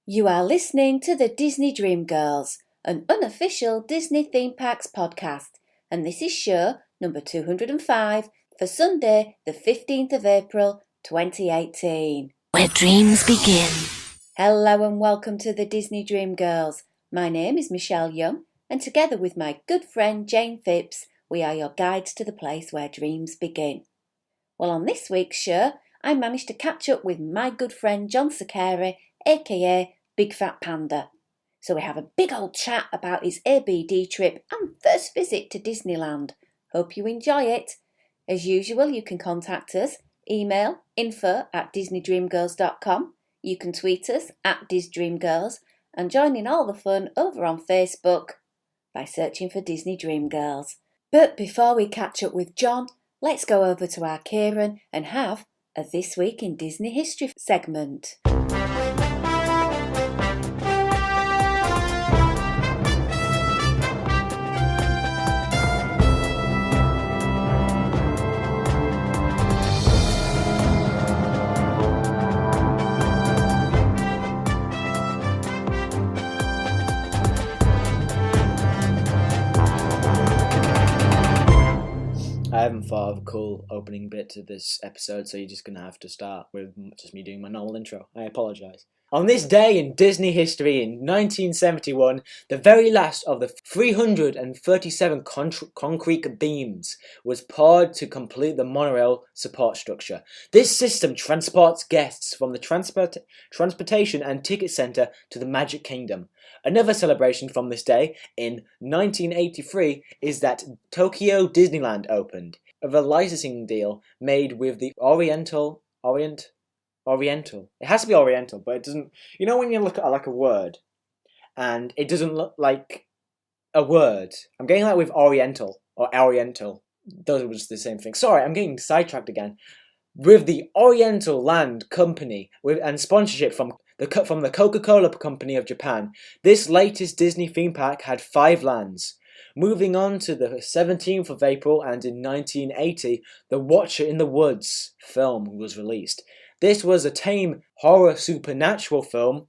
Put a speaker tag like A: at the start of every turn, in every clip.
A: You are listening to the Disney Dream Girls, an unofficial Disney theme parks podcast, and this is show number 205 for Sunday, the 15th of April, 2018.
B: Where dreams begin.
A: Hello and welcome to the Disney Dream Girls. My name is Michelle Young, and together with my good friend Jane Phipps, we are your guides to the place where dreams begin. Well, on this week's show, I managed to catch up with my good friend John Saccheri, aka Big Fat Panda. So we have a big old chat about his ABD trip and first visit to Disneyland. Hope you enjoy it. As usual, you can contact us, email info@disneydreamgirls.com. You can tweet us @DisDreamGirls and join in all the fun over on Facebook by searching for Disney Dream Girls. But before we catch up with John, let's go over to our Ciaran and have a This Week in Disney History segment.
C: I haven't thought of a cool opening bit to this episode, so you're just going to have to start with just me doing my normal intro. I apologise. On this day in Disney history in 1971, the very last of the 337 concrete beams was poured to complete the monorail support structure. This system transports guests from the transportation and ticket centre to the Magic Kingdom. Another celebration from this day in 1983 is that Tokyo Disneyland opened, of a licensing deal made with the Oriental. It has to be Oriental, but it doesn't. You know when you look at like a word, and it doesn't look like a word. I'm getting that with Oriental or Oriental. Those are just the same thing. Sorry, I'm getting sidetracked again. With the Oriental Land Company and sponsorship from the Coca-Cola Company of Japan, this latest Disney theme park had 5 lands. Moving on to the 17th of April, and in 1980, The Watcher in the Woods film was released. This was a tame horror supernatural film.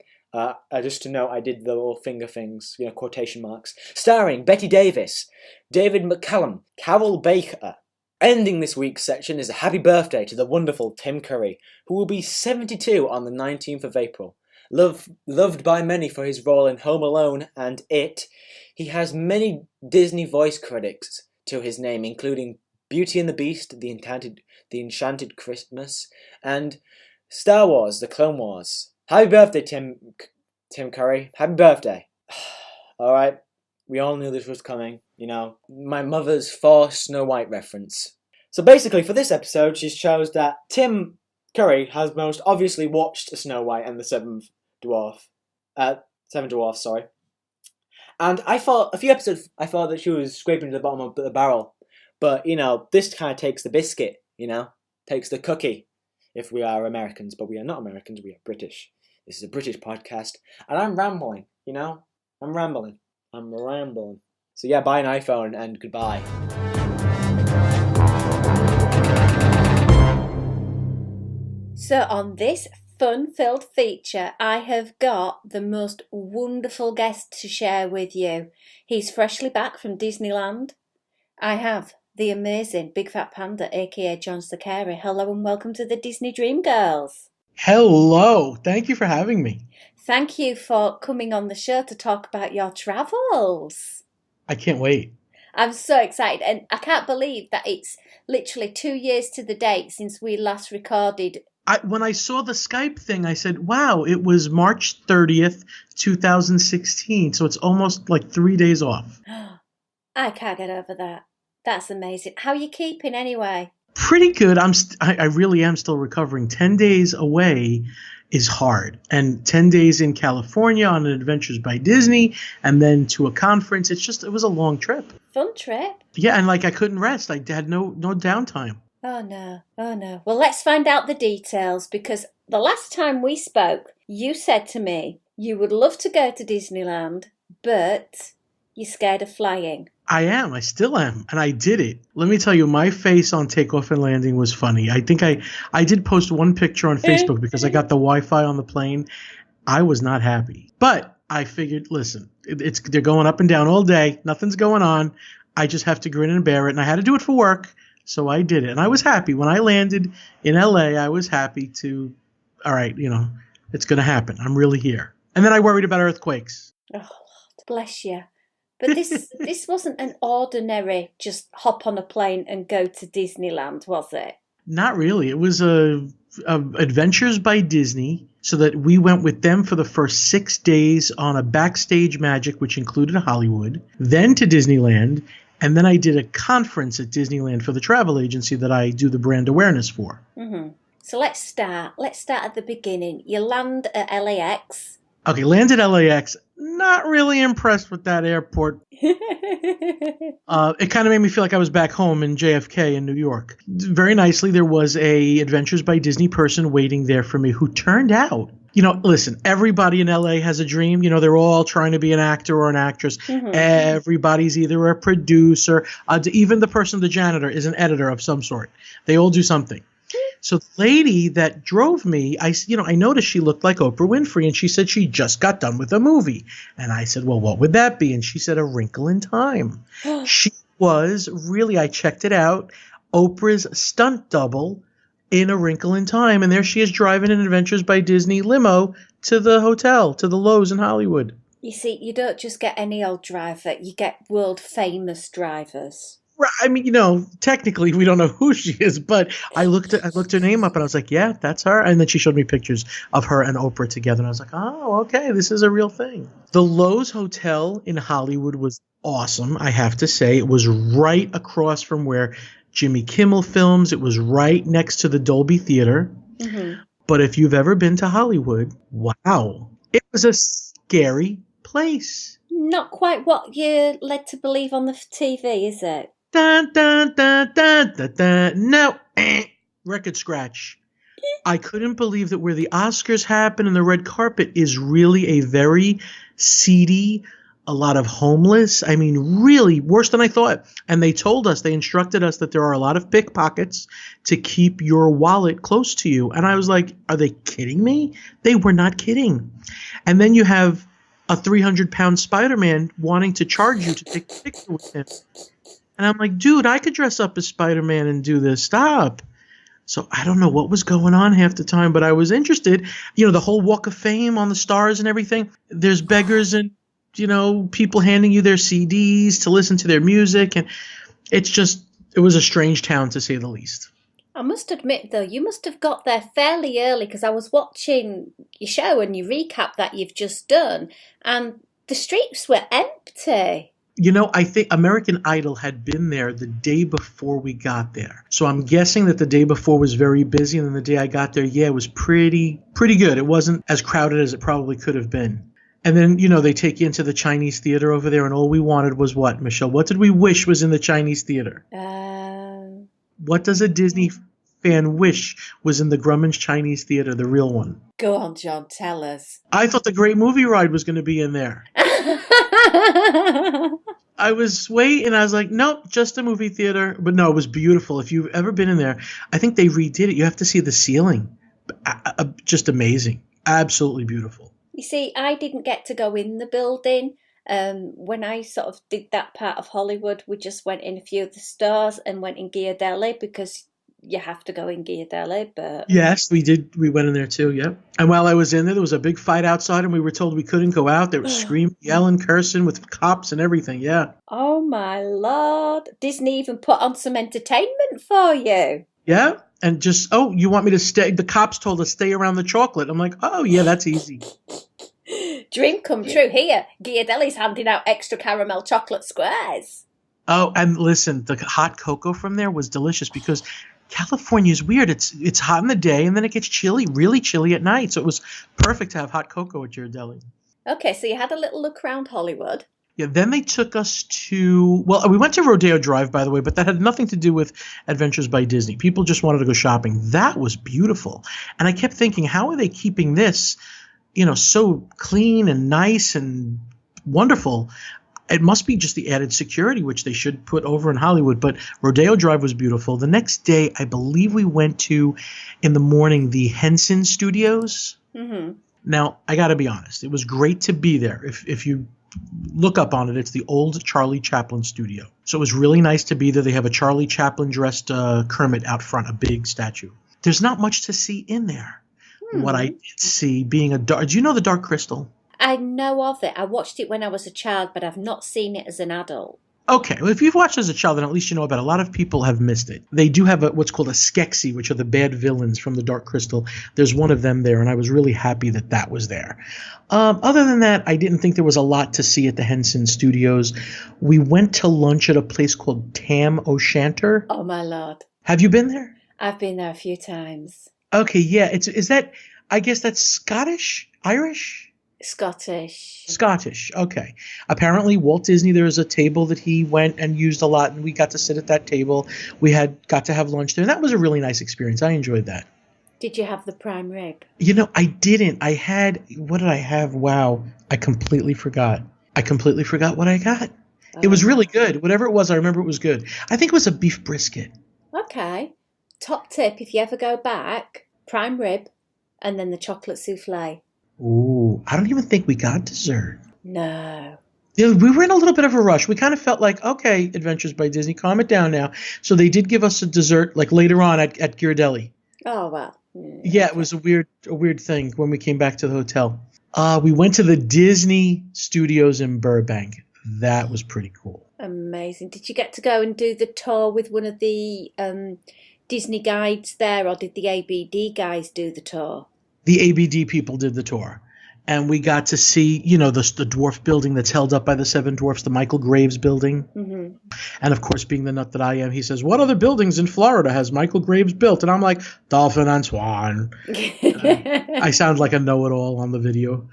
C: Just to note, I did the little finger things, quotation marks. Starring Betty Davis, David McCallum, Carol Baker. Ending this week's section is a happy birthday to the wonderful Tim Curry, who will be 72 on the 19th of April. Loved by many for his role in Home Alone and It, he has many Disney voice credits to his name, including Beauty and the Beast, The Enchanted Christmas, and Star Wars, The Clone Wars. Happy birthday, Tim Curry. Happy birthday. Alright, we all knew this was coming, my mother's forced Snow White reference. So basically, for this episode, she shows that Tim Curry has most obviously watched Snow White and the Seven Dwarfs, sorry. And I thought, a few episodes, that she was scraping to the bottom of the barrel. But, this kind of takes the biscuit, takes the cookie, if we are Americans. But we are not Americans, we are British. This is a British podcast. And I'm rambling, I'm rambling. So yeah, buy an iPhone and goodbye.
A: So on this fun-filled feature, I have got the most wonderful guest to share with you. He's freshly back from Disneyland. I have the amazing Big Fat Panda, aka John Saccheri. Hello and welcome to the Disney Dream Girls.
D: Hello. Thank you for having me.
A: Thank you for coming on the show to talk about your travels.
D: I can't wait.
A: I'm so excited, and I can't believe that it's literally 2 years to the date since we last recorded.
D: When I saw the Skype thing, I said, wow, it was March 30th, 2016. So it's almost like 3 days off.
A: I can't get over that. That's amazing. How are you keeping anyway?
D: Pretty good. I really am still recovering. 10 days away is hard. And 10 days in California on an Adventures by Disney and then to a conference. It was a long trip.
A: Fun trip.
D: Yeah, and I couldn't rest. I had no downtime.
A: Oh no. Well, let's find out the details, because the last time we spoke, you said to me you would love to go to Disneyland, but you're scared of flying.
D: I am. I still am. And I did it. Let me tell you, my face on takeoff and landing was funny. I think I did post one picture on Facebook because I got the Wi-Fi on the plane. I was not happy. But I figured, listen, they're going up and down all day. Nothing's going on. I just have to grin and bear it. And I had to do it for work. So I did it. And I was happy. When I landed in LA, I was happy to, all right, it's going to happen. I'm really here. And then I worried about earthquakes.
A: Oh, Lord, bless you. But this wasn't an ordinary just hop on a plane and go to Disneyland, was it?
D: Not really. It was a Adventures by Disney, so that we went with them for the first 6 days on a backstage magic, which included Hollywood, then to Disneyland, and then I did a conference at Disneyland for the travel agency that I do the brand awareness for.
A: Mm-hmm. So let's start at the beginning. You land at LAX.
D: Okay, landed LAX. Not really impressed with that airport. It kind of made me feel like I was back home in JFK in New York. Very nicely, there was a Adventures by Disney person waiting there for me who turned out, listen, everybody in LA has a dream. They're all trying to be an actor or an actress. Mm-hmm. Everybody's either a producer, even the person, the janitor, is an editor of some sort. They all do something. So the lady that drove me, I noticed she looked like Oprah Winfrey, and she said she just got done with a movie. And I said, well, what would that be? And she said, A Wrinkle in Time. She was really, I checked it out, Oprah's stunt double in A Wrinkle in Time. And there she is driving an Adventures by Disney limo to the hotel, to the Lowe's in Hollywood.
A: You see, you don't just get any old driver, you get world famous drivers.
D: I mean, technically we don't know who she is, but I looked her name up and I was like, yeah, that's her. And then she showed me pictures of her and Oprah together. And I was like, oh, okay, this is a real thing. The Lowe's Hotel in Hollywood was awesome, I have to say. It was right across from where Jimmy Kimmel films. It was right next to the Dolby Theater. Mm-hmm. But if you've ever been to Hollywood, wow, it was a scary place.
A: Not quite what you're led to believe on the TV, is it?
D: Dun, dun, dun, dun, dun, dun. No. Record scratch. I couldn't believe that where the Oscars happen and the red carpet is really a very seedy, a lot of homeless. I mean, really worse than I thought. And they instructed us that there are a lot of pickpockets to keep your wallet close to you. And I was like, are they kidding me? They were not kidding. And then you have a 300-pound Spider-Man wanting to charge you to take a picture with him. And I'm like, dude, I could dress up as Spider-Man and do this. Stop. So I don't know what was going on half the time, but I was interested. The whole Walk of Fame on the stars and everything. There's beggars and, people handing you their CDs to listen to their music. And it was a strange town, to say the least.
A: I must admit, though, you must have got there fairly early, because I was watching your show and your recap that you've just done, and the streets were empty.
D: I think American Idol had been there the day before we got there. So I'm guessing that the day before was very busy, and then the day I got there, it was pretty good. It wasn't as crowded as it probably could have been. And then, they take you into the Chinese theater over there, and all we wanted was what, Michelle? What did we wish was in the Chinese theater? What does a Disney fan wish was in the Grumman's Chinese theater, the real one?
A: Go on, John, tell us.
D: I thought the Great Movie Ride was going to be in there. I was waiting. I was like, nope, just a movie theater. But no, it was beautiful. If you've ever been in there, I think they redid it. You have to see the ceiling. Just amazing. Absolutely beautiful.
A: You see, I didn't get to go in the building. When I sort of did that part of Hollywood, we just went in a few of the stores and went in Ghirardelli, because you have to go in Ghirardelli. But
D: yes, we did. We went in there too. Yeah. And while I was in there was a big fight outside, and we were told we couldn't go out. They were screaming, yelling, cursing with cops and everything. Yeah.
A: Oh my Lord! Disney even put on some entertainment for you.
D: Yeah. And just, you want me to stay? The cops told us stay around the chocolate. I'm like, oh yeah, that's easy.
A: Dream come true here. Ghirardelli's handing out extra caramel chocolate squares.
D: Oh, and listen, the hot cocoa from there was delicious, because California is weird. It's hot in the day, and then it gets chilly, really chilly at night. So it was perfect to have hot cocoa at Ghirardelli.
A: Okay, so you had a little look around Hollywood.
D: Yeah, then they took us to, we went to Rodeo Drive, by the way, but that had nothing to do with Adventures by Disney. People just wanted to go shopping. That was beautiful. And I kept thinking, how are they keeping this, so clean and nice and wonderful? It must be just the added security, which they should put over in Hollywood. But Rodeo Drive was beautiful. The next day, I believe we went to, in the morning, the Henson Studios. Mm-hmm. Now, I got to be honest. It was great to be there. If you look up on it, it's the old Charlie Chaplin studio. So it was really nice to be there. They have a Charlie Chaplin dressed Kermit out front, a big statue. There's not much to see in there. What I did see being do you know the Dark Crystal?
A: I know of it. I watched it when I was a child, but I've not seen it as an adult.
D: Okay, well, if you've watched as a child, then at least you know about it. A lot of people have missed it. They do have what's called a Skeksis, which are the bad villains from the Dark Crystal. There's one of them there, and I was really happy that was there. Other than that, I didn't think there was a lot to see at the Henson Studios. We went to lunch at a place called Tam O'Shanter.
A: Oh, my Lord.
D: Have you been there?
A: I've been there a few times.
D: Okay, yeah. Is that, I guess that's Scottish? Irish? Scottish. Okay. Apparently, Walt Disney, there was a table that he went and used a lot, and we got to sit at that table. We got to have lunch there, and that was a really nice experience. I enjoyed that.
A: Did you have the prime rib?
D: I didn't. What did I have? Wow. I completely forgot. What I got. Oh. It was really good. Whatever it was, I remember it was good. I think it was a beef brisket.
A: Okay. Top tip, if you ever go back, prime rib and then the chocolate souffle.
D: Ooh, I don't even think we got dessert.
A: No.
D: Yeah, we were in a little bit of a rush. We kind of felt like, okay, Adventures by Disney, calm it down now. So they did give us a dessert like later on at Ghirardelli.
A: Oh, wow.
D: Yeah, it was a weird thing when we came back to the hotel. We went to the Disney Studios in Burbank. That was pretty cool.
A: Amazing. Did you get to go and do the tour with one of the Disney guides there, or did the ABD guys do the tour?
D: The ABD people did the tour. And we got to see, the dwarf building that's held up by the seven dwarfs, the Michael Graves building. Mm-hmm. And, of course, being the nut that I am, he says, what other buildings in Florida has Michael Graves built? And I'm like, Dolphin and Swan. I sound like a know-it-all on the video.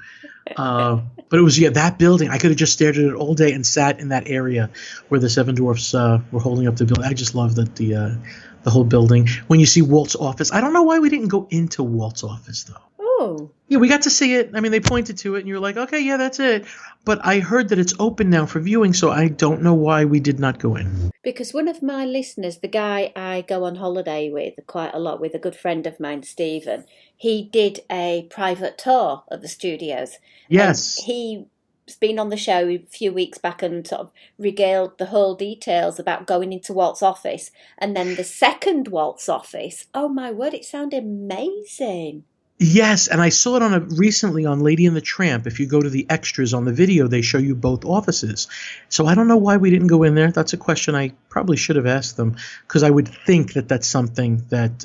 D: But it was, that building. I could have just stared at it all day and sat in that area where the seven dwarfs were holding up the building. I just love that the whole building. When you see Walt's office, I don't know why we didn't go into Walt's office, though.
A: Oh.
D: Yeah, we got to see it. I mean, they pointed to it, and you were like, okay, yeah, that's it. But I heard that it's open now for viewing, so I don't know why we did not go in.
A: Because one of my listeners, the guy I go on holiday with quite a lot, with a good friend of mine, Stephen, he did a private tour of the studios.
D: Yes.
A: And he's been on the show a few weeks back and sort of regaled the whole details about going into Walt's office. And then the second Walt's office, oh my word, it sounded amazing.
D: Yes, and I saw it recently on Lady and the Tramp. If you go to the extras on the video, they show you both offices. So I don't know why we didn't go in there. That's a question I probably should have asked them, because I would think that that's something that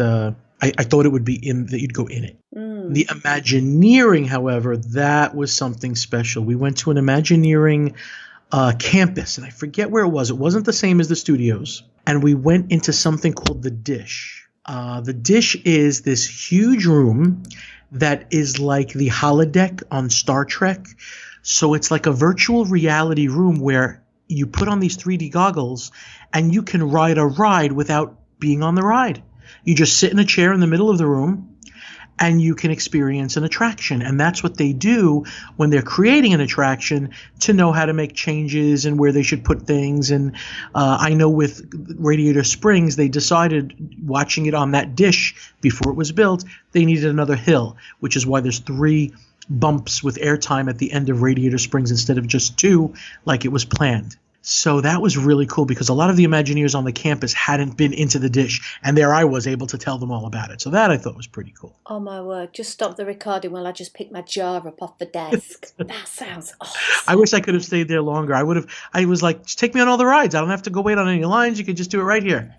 D: I thought it would be that you'd go in it. Mm. The Imagineering, however, that was something special. We went to an Imagineering campus, and I forget where it was. It wasn't the same as the studios. And we went into something called the Dish. The Dish is this huge room that is like the holodeck on Star Trek. So it's like a virtual reality room where you put on these 3D goggles and you can ride a ride without being on the ride. You just sit in a chair in the middle of the room and you can experience an attraction. And that's what they do when they're creating an attraction, to know how to make changes and where they should put things. And I know with Radiator Springs, they decided, watching it on that dish before it was built, they needed another hill, which is why there's 3 bumps with airtime at the end of Radiator Springs instead of just 2 like it was planned. So that was really cool, because a lot of the Imagineers on the campus hadn't been into the Dish, and there I was able to tell them all about it. So that I thought was pretty cool.
A: Oh my word, just stop the recording while I just pick my jar up off the desk. That sounds awesome.
D: I wish I could have stayed there longer. I was like, just take me on all the rides. I don't have to go wait on any lines. You could just do it right here.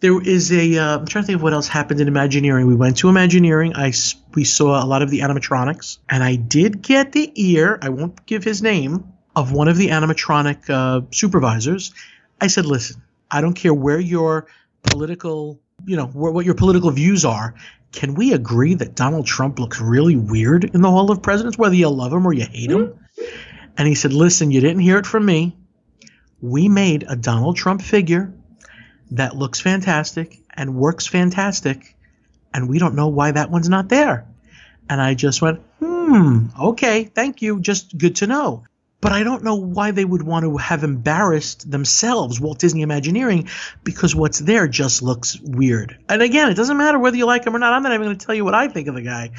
D: There is I'm trying to think of what else happened in Imagineering. We went to Imagineering. We saw a lot of the animatronics. And I did get the ear, I won't give his name, of one of the animatronic supervisors. I said, listen, I don't care where your political, what your political views are. Can we agree that Donald Trump looks really weird in the Hall of Presidents, whether you love him or you hate him? And he said, listen, you didn't hear it from me. We made a Donald Trump figure that looks fantastic and works fantastic, and we don't know why that one's not there. And I just went, okay, thank you, just good to know. But I don't know why they would want to have embarrassed themselves, Walt Disney Imagineering, because what's there just looks weird. And again, it doesn't matter whether you like him or not. I'm not even going to tell you what I think of the guy,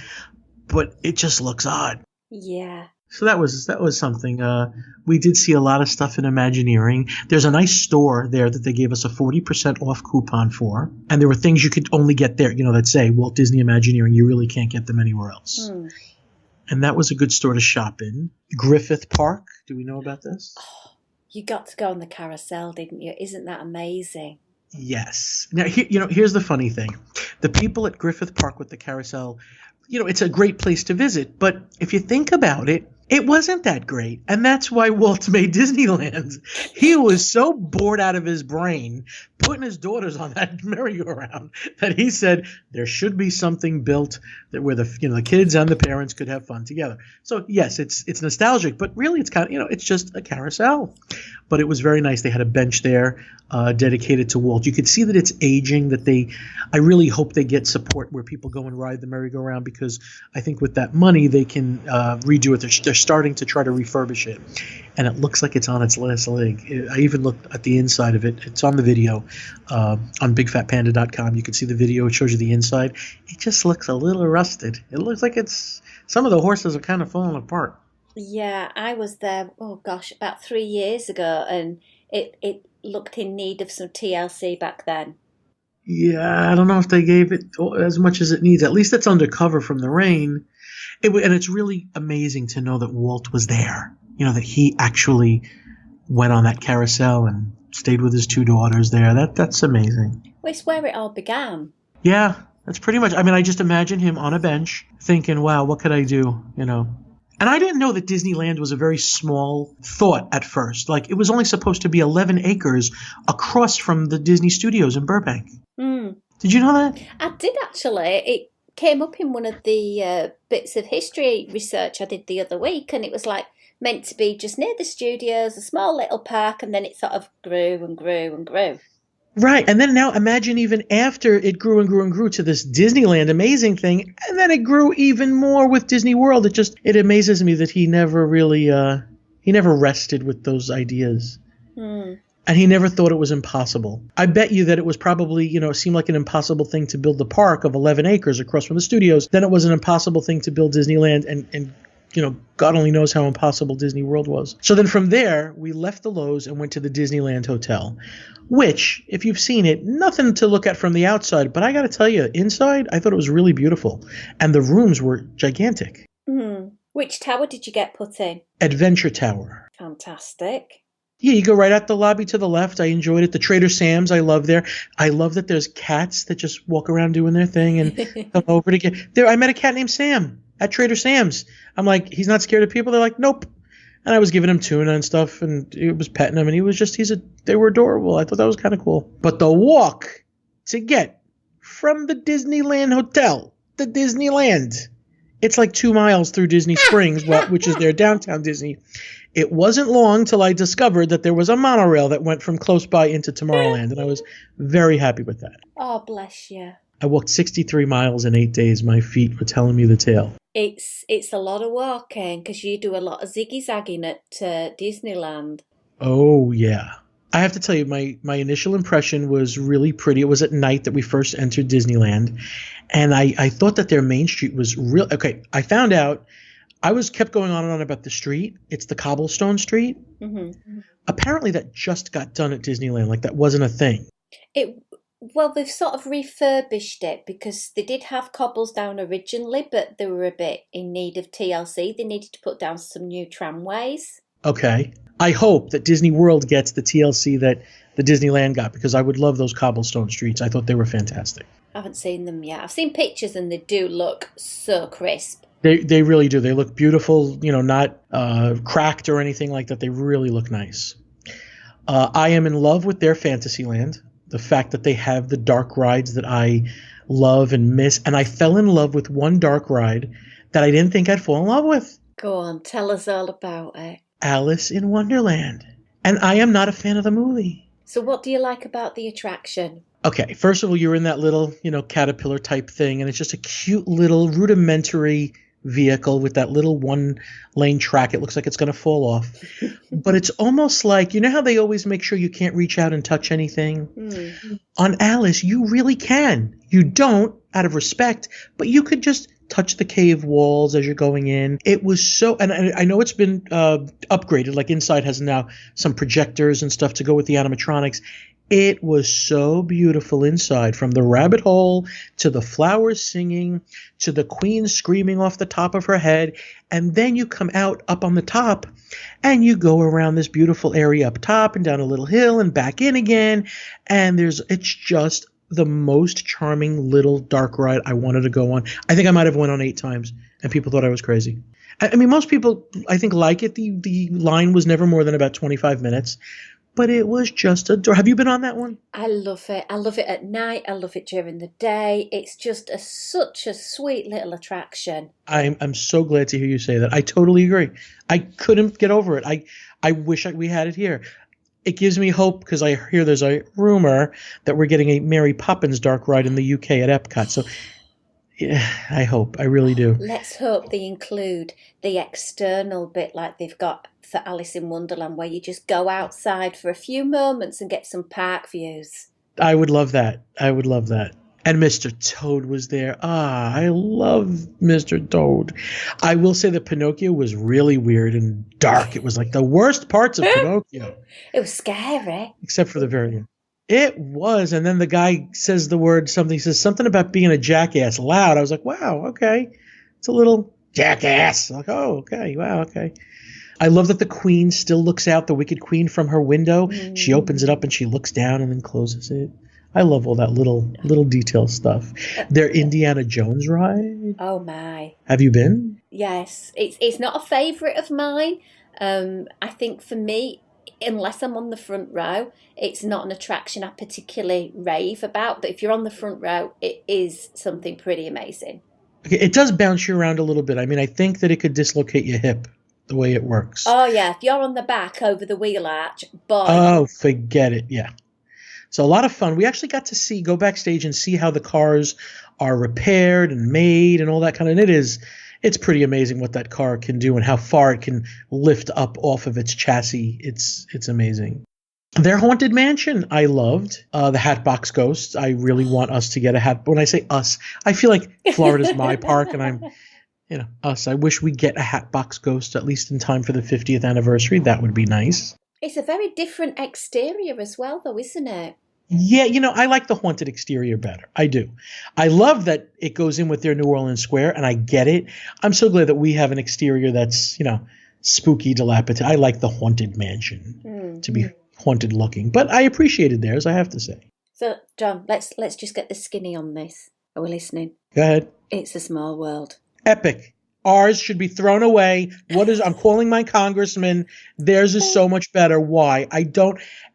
D: but it just looks odd.
A: Yeah.
D: So that was something. We did see a lot of stuff in Imagineering. There's a nice store there that they gave us a 40% off coupon for. And there were things you could only get there, that say Walt Disney Imagineering. You really can't get them anywhere else. And that was a good store to shop in. Griffith Park. Do we know about this?
A: Oh, you got to go on the carousel, didn't you? Isn't that amazing?
D: Yes. Now, here's the funny thing. The people at Griffith Park with the carousel, it's a great place to visit. But if you think about it, it wasn't that great. And that's why Walt made Disneyland. He was so bored out of his brain putting his daughters on that merry-go-round that he said there should be something built that where the kids and the parents could have fun together. So yes, it's nostalgic, but really it's kind of, it's just a carousel. But it was very nice. They had a bench there dedicated to Walt. You could see that it's aging, I really hope they get support where people go and ride the merry-go-round, because I think with that money they can redo it. They're starting to try to refurbish it, and it looks like it's on its last leg. I even looked at the inside of it. It's on the video on bigfatpanda.com. You can see the video. It shows you the inside. It just looks a little rusted. It looks like some of the horses are kind of falling apart.
A: Yeah, I was there, about 3 years ago, and it looked in need of some TLC back then.
D: Yeah, I don't know if they gave it as much as it needs. At least it's under cover from the rain. And it's really amazing to know that Walt was there. That he actually went on that carousel and stayed with his 2 daughters there. That's amazing.
A: Well, it's where it all began.
D: Yeah, that's pretty much. I just imagine him on a bench thinking, wow, what could I do? And I didn't know that Disneyland was a very small thought at first. Like, it was only supposed to be 11 acres across from the Disney Studios in Burbank. Did you know that?
A: I did, actually. It came up in one of the bits of history research I did the other week, and it was meant to be just near the studios, a small little park, and then it sort of grew and grew and grew.
D: Right. And then now imagine even after it grew and grew and grew to this Disneyland amazing thing, and then it grew even more with Disney World. It amazes me that he never really he never rested with those ideas. And he never thought it was impossible. I bet you that it was probably, it seemed like an impossible thing to build the park of 11 acres across from the studios. Then it was an impossible thing to build Disneyland, and God only knows how impossible Disney World was. So then from there, we left the Lowe's and went to the Disneyland Hotel, which, if you've seen it, nothing to look at from the outside. But I got to tell you, inside, I thought it was really beautiful. And the rooms were gigantic.
A: Which tower did you get put in?
D: Adventure Tower.
A: Fantastic.
D: Yeah, you go right out the lobby to the left. I enjoyed it. The Trader Sam's, I love there. I love that there's cats that just walk around doing their thing and come over to get there. I met a cat named Sam at Trader Sam's. I'm like, he's not scared of people? They're like, nope. And I was giving him tuna and stuff, and it was petting him, and they were adorable. I thought that was kind of cool. But the walk to get from the Disneyland Hotel to Disneyland, it's like 2 miles through Disney Springs, which is their downtown Disney. It wasn't long till I discovered that there was a monorail that went from close by into Tomorrowland, and I was very happy with that.
A: Oh, bless you.
D: I walked 63 miles in 8 days. My feet were telling me the tale.
A: It's a lot of walking, because you do a lot of ziggy-zagging at Disneyland.
D: Oh, yeah. I have to tell you, my initial impression was really pretty. It was at night that we first entered Disneyland, and I thought that their main street was real. Okay, I found out. I kept going on and on about the street. It's the cobblestone street. Apparently that just got done at Disneyland. Like, that wasn't a thing.
A: Well, they've sort of refurbished it, because they did have cobbles down originally, but they were a bit in need of TLC. They needed to put down some new tramways. Okay. I hope that Disney World gets the TLC that the Disneyland got, because I would love those cobblestone streets. I thought they were fantastic. I haven't seen them yet. I've seen pictures, and they do look so crisp.
D: They really do. They look beautiful, not cracked or anything like that. They really look nice. I am in love with their Fantasyland. The fact that they have the dark rides that I love and miss. And I fell in love with one dark ride that I didn't think I'd fall in love with.
A: Go on, tell us all about it.
D: Alice in Wonderland. And I am not a fan of the movie.
A: So what do you like about the attraction?
D: Okay, first of all, you're in that little, caterpillar type thing, and it's just a cute little rudimentary vehicle with that little one-lane track. It looks like it's going to fall off. But it's almost like, you know how they always make sure you can't reach out and touch anything? On Alice, you really can. You don't, out of respect, but you could just touch the cave walls as you're going in. It was so, and I know it's been upgraded, like inside has now some projectors and stuff to go with the animatronics. It was so beautiful inside, from the rabbit hole to the flowers singing to the queen screaming off the top of her head. And then you come out up on the top and you go around this beautiful area up top and down a little hill and back in again. And it's just the most charming little dark ride I wanted to go on. I think I might have went on 8 times and people thought I was crazy. I mean, most people, I think, like it. The line was never more than about 25 minutes. But it was just adorable. Have you been on that one?
A: I love it. I love it at night. I love it during the day. It's just such a sweet little attraction.
D: I'm so glad to hear you say that. I totally agree. I couldn't get over it. I wish we had it here. It gives me hope because I hear there's a rumor that we're getting a Mary Poppins dark ride in the UK at Epcot. So yeah, I hope. I really do.
A: Let's hope they include the external bit like they've got for Alice in Wonderland, where you just go outside for a few moments and get some park views.
D: I would love that. I would love that. And Mr. Toad was there. I love Mr. Toad. I will say that Pinocchio was really weird and dark. It was like the worst parts of Pinocchio.
A: It was scary.
D: Except for the very end. It was. And then the guy says he says something about being a jackass loud. I was like, wow, okay. It's a little jackass. Like, oh, okay. Wow, okay. I love that the queen still looks out, the Wicked Queen, from her window. She opens it up and she looks down and then closes it. I love all that little detail stuff. Their Indiana Jones ride.
A: Oh my!
D: Have you been?
A: Yes, it's not a favourite of mine. I think for me, unless I'm on the front row, it's not an attraction I particularly rave about. But if you're on the front row, it is something pretty amazing.
D: Okay, it does bounce you around a little bit. I mean, I think that it could dislocate your hip. The way it works.
A: Oh yeah, if you're on the back over the wheel arch, boy.
D: Oh, forget it. Yeah. So a lot of fun. We actually got to go backstage and see how the cars are repaired and made and all that kind of. And it's pretty amazing what that car can do and how far it can lift up off of its chassis. It's amazing. Their Haunted Mansion, I loved. The Hatbox Ghost. I really want us to get a hat. When I say us, I feel like Florida's my park and I'm. Us. I wish we'd get a Hatbox Ghost at least in time for the 50th anniversary. That would be nice.
A: It's a very different exterior as well, though, isn't it?
D: Yeah, I like the haunted exterior better. I do. I love that it goes in with their New Orleans Square, and I get it. I'm so glad that we have an exterior that's, spooky, dilapidated. I like the Haunted Mansion to be haunted looking, but I appreciated theirs, I have to say.
A: So, John, let's just get the skinny on this. Are we listening?
D: Go ahead.
A: It's a small world.
D: Epic. Ours should be thrown away. I'm calling my congressman. Theirs is so much better. Why?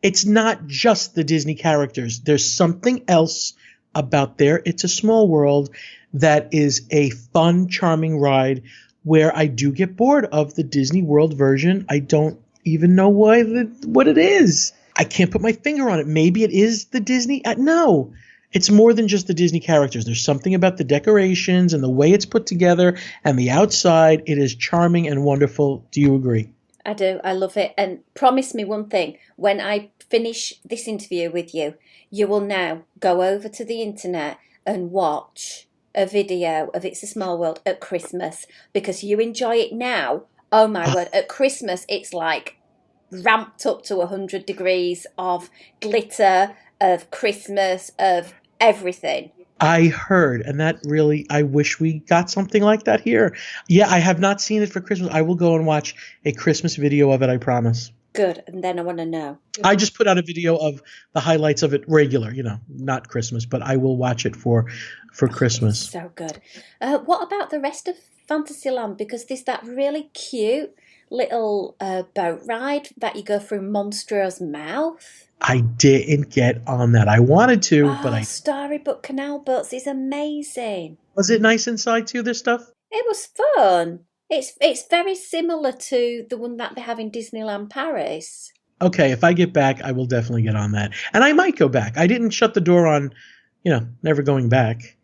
D: It's not just the Disney characters. There's something else about It's a Small World that is a fun, charming ride where I do get bored of the Disney World version. I don't even know what it is. I can't put my finger on it. Maybe it is the Disney. No. It's more than just the Disney characters. There's something about the decorations and the way it's put together and the outside. It is charming and wonderful. Do you agree?
A: I do. I love it. And promise me one thing. When I finish this interview with you, you will now go over to the internet and watch a video of It's a Small World at Christmas because you enjoy it now. Oh my word. At Christmas, it's like ramped up to 100 degrees of glitter, of Christmas, of everything.
D: I heard, and that really, I wish we got something like that here. Yeah, I have not seen it for Christmas. I will go and watch a Christmas video of it, I promise.
A: Good, and then I want to know.
D: I just put out a video of the highlights of it regular, not Christmas, but I will watch it for Christmas.
A: So good. What about the rest of Fantasyland? Because there's that really cute little boat ride that you go through Monstro's mouth.
D: I didn't get on that. I wanted to, but
A: Storybook Canal Boats is amazing.
D: Was it nice inside too, this stuff?
A: It was fun. It's very similar to the one that they have in Disneyland Paris.
D: Okay, if I get back, I will definitely get on that. And I might go back. I didn't shut the door on, never going back.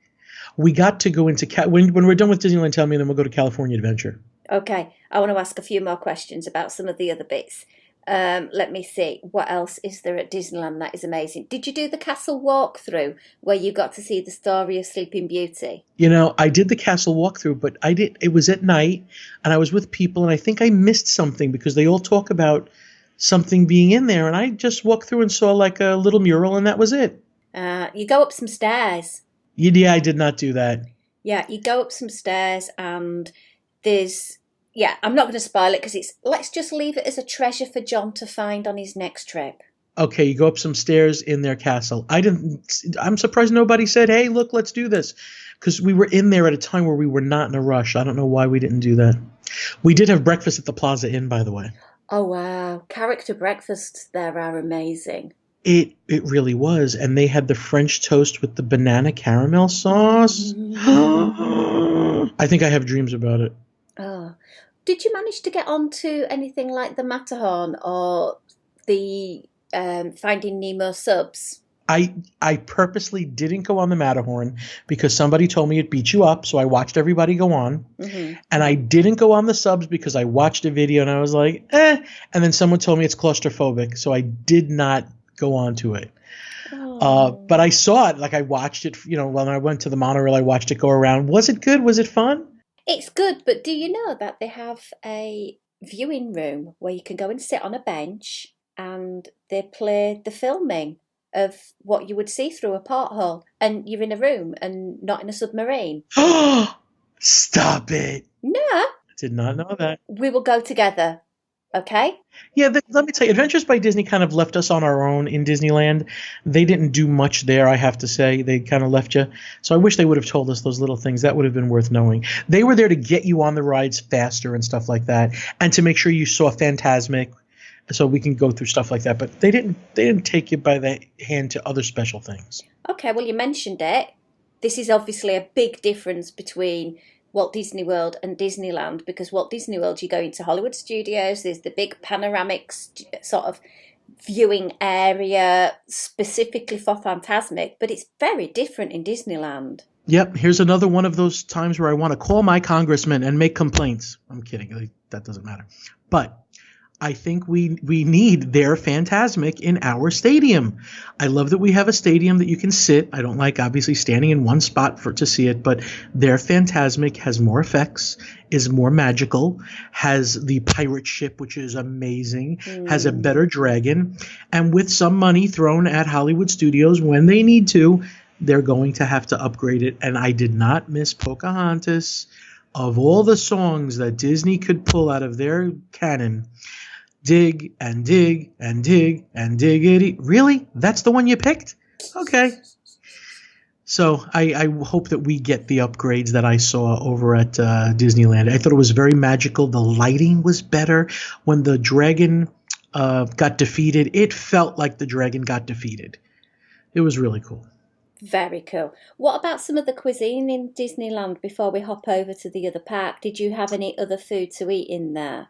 D: we got to go into when we're done with Disneyland, tell me, and then we'll go to California Adventure.
A: Okay, I want to ask a few more questions about some of the other bits. Let me see. What else is there at Disneyland that is amazing? Did you do the castle walkthrough where you got to see the story of Sleeping Beauty?
D: I did the castle walkthrough, but it was at night, and I was with people, and I think I missed something because they all talk about something being in there, and I just walked through and saw like a little mural, and that was it.
A: You go up some stairs.
D: Yeah, I did not do that.
A: Yeah, you go up some stairs, and there's... Yeah, I'm not going to spoil it because let's just leave it as a treasure for John to find on his next trip.
D: Okay, you go up some stairs in their castle. I'm surprised nobody said, hey, look, let's do this. Because we were in there at a time where we were not in a rush. I don't know why we didn't do that. We did have breakfast at the Plaza Inn, by the way.
A: Oh, wow. Character breakfasts there are amazing.
D: It really was. And they had the French toast with the banana caramel sauce. I think I have dreams about it.
A: Oh. Did you manage to get onto anything like the Matterhorn or the Finding Nemo subs?
D: I purposely didn't go on the Matterhorn because somebody told me it beat you up, so I watched everybody go on. Mm-hmm. And I didn't go on the subs because I watched a video and I was like, And then someone told me it's claustrophobic, so I did not go on to it. But I saw it, like I watched it, when I went to the monorail, I watched it go around. Was it good? Was it fun?
A: It's good, but do you know that they have a viewing room where you can go and sit on a bench and they play the filming of what you would see through a porthole, and you're in a room and not in a submarine?
D: Stop it.
A: No.
D: I did not know that.
A: We will go together. Okay.
D: Yeah, let me tell you, Adventures by Disney kind of left us on our own in Disneyland. They didn't do much there, I have to say. They kind of left you. So I wish they would have told us those little things. That would have been worth knowing. They were there to get you on the rides faster and stuff like that, and to make sure you saw Fantasmic, so we can go through stuff like that. But they didn't take you by the hand to other special things.
A: Okay, well, you mentioned it. This is obviously a big difference between Walt Disney World and Disneyland, because Walt Disney World, you go into Hollywood Studios, there's the big panoramic sort of viewing area specifically for Fantasmic, but it's very different in Disneyland.
D: Yep, here's another one of those times where I want to call my congressman and make complaints. I'm kidding, that doesn't matter. But I think we need their Fantasmic in our stadium. I love that we have a stadium that you can sit. I don't like obviously standing in one spot to see it, but their Fantasmic has more effects, is more magical, has the pirate ship, which is amazing, has a better dragon, and with some money thrown at Hollywood Studios when they need to, they're going to have to upgrade it. And I did not miss Pocahontas. Of all the songs that Disney could pull out of their canon, dig and dig and dig and diggity. Really? That's the one you picked? Okay. So I hope that we get the upgrades that I saw over at Disneyland. I thought it was very magical. The lighting was better. When the dragon got defeated, it felt like the dragon got defeated. It was really cool.
A: Very cool. What about some of the cuisine in Disneyland before we hop over to the other park? Did you have any other food to eat in there?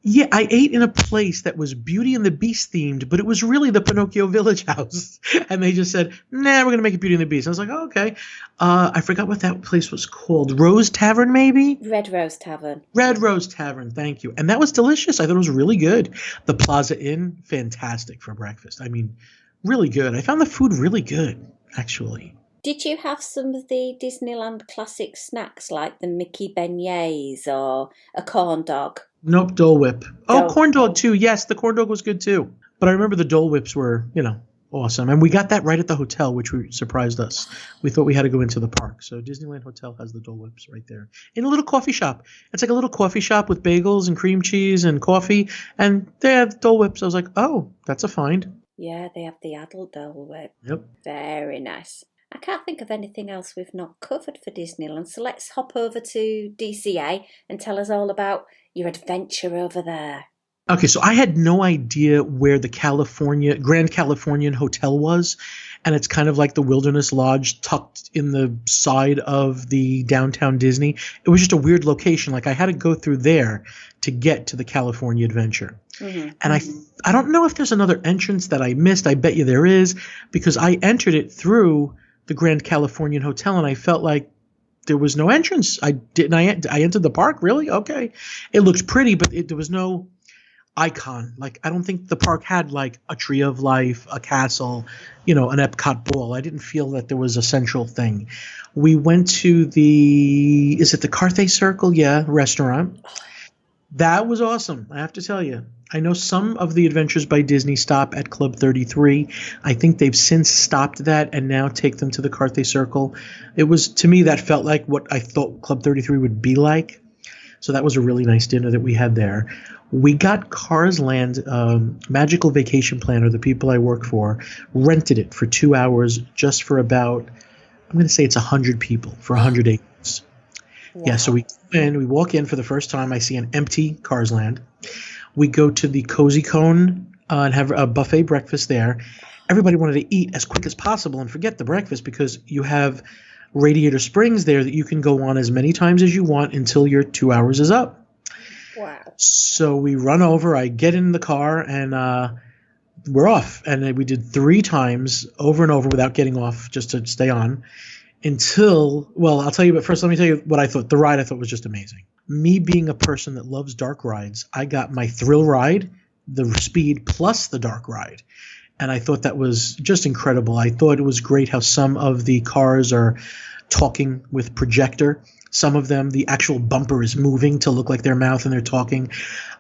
D: Yeah, I ate in a place that was Beauty and the Beast themed, but it was really the Pinocchio Village house. And they just said, nah, we're going to make it Beauty and the Beast. I was like, oh, okay. I forgot what that place was called. Rose Tavern, maybe?
A: Red Rose Tavern.
D: Red Rose Tavern, thank you. And that was delicious. I thought it was really good. The Plaza Inn, fantastic for breakfast. I mean, really good. I found the food really good, actually.
A: Did you have some of the Disneyland classic snacks like the Mickey beignets or a corn dog?
D: Nope, Dole Whip. Oh, corn dog too. Yes, the corn dog was good too. But I remember the Dole Whips were, awesome. And we got that right at the hotel, which surprised us. We thought we had to go into the park. So Disneyland Hotel has the Dole Whips right there. In a little coffee shop. It's like a little coffee shop with bagels and cream cheese and coffee. And they have Dole Whips. I was like, oh, that's a find.
A: Yeah, they have the adult Dole Whip.
D: Yep.
A: Very nice. I can't think of anything else we've not covered for Disneyland. So let's hop over to DCA and tell us all about your adventure over there.
D: Okay, so I had no idea where the Grand Californian Hotel was, and it's kind of like the Wilderness Lodge tucked in the side of the downtown Disney. It was just a weird location. Like I had to go through there to get to the California Adventure. Mm-hmm. And I don't know if there's another entrance that I missed. I bet you there is, because I entered it through the Grand Californian Hotel, and I felt like there was no entrance. I entered the park. Really? Okay. It looked pretty, but there was no icon. Like, I don't think the park had like a Tree of Life, a castle, an Epcot ball. I didn't feel that there was a central thing. We went to is it the Carthay Circle? Yeah, restaurant. That was awesome, I have to tell you. I know some of the Adventures by Disney stop at Club 33. I think they've since stopped that and now take them to the Carthay Circle. To me, that felt like what I thought Club 33 would be like. So that was a really nice dinner that we had there. We got Cars Land Magical Vacation Planner, the people I work for, rented it for 2 hours just for about, I'm going to say it's 100 people for 100 acres. Wow. Yeah, so we walk in for the first time. I see an empty Cars Land. We go to the Cozy Cone and have a buffet breakfast there. Everybody wanted to eat as quick as possible and forget the breakfast because you have Radiator Springs there that you can go on as many times as you want until your 2 hours is up.
A: Wow. So
D: we run over. I get in the car and we're off. And we did 3 times over and over without getting off just to stay on I'll tell you, but first let me tell you what I thought. The ride I thought was just amazing. Me being a person that loves dark rides, I got my thrill ride, the speed plus the dark ride. And I thought that was just incredible. I thought it was great how some of the cars are talking with projector. Some of them, the actual bumper is moving to look like their mouth and they're talking.